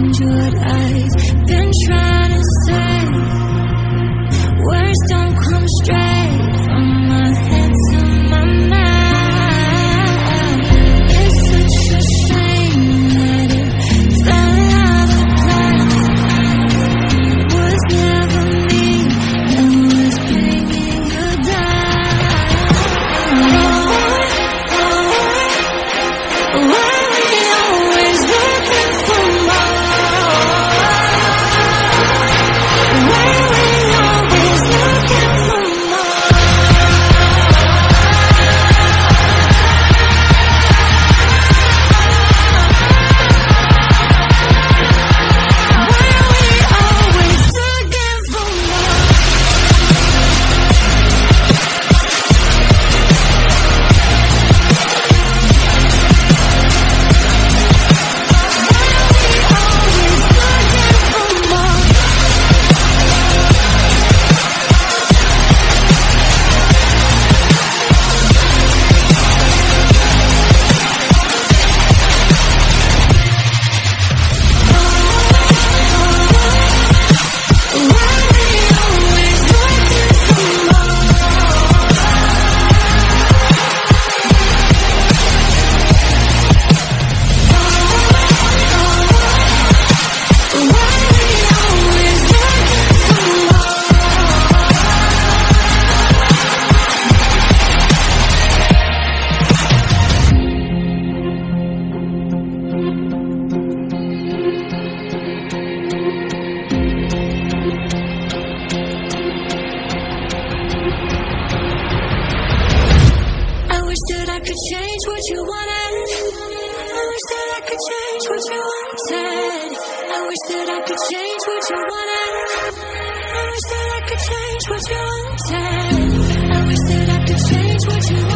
change what I've been trying to say. Words don't come straight from my head to my mouth. It's such a shame that it fell out of place. It was never me that was bringing you down. Why we always looking for more? Why we always looking for more? Why we always looking for more? I wish that I could change what you wanted. I wish that I could change what you wanted. I wish that I could change what you wanted. I wish that I could change what you wanted. I wish that I could change what you wanted.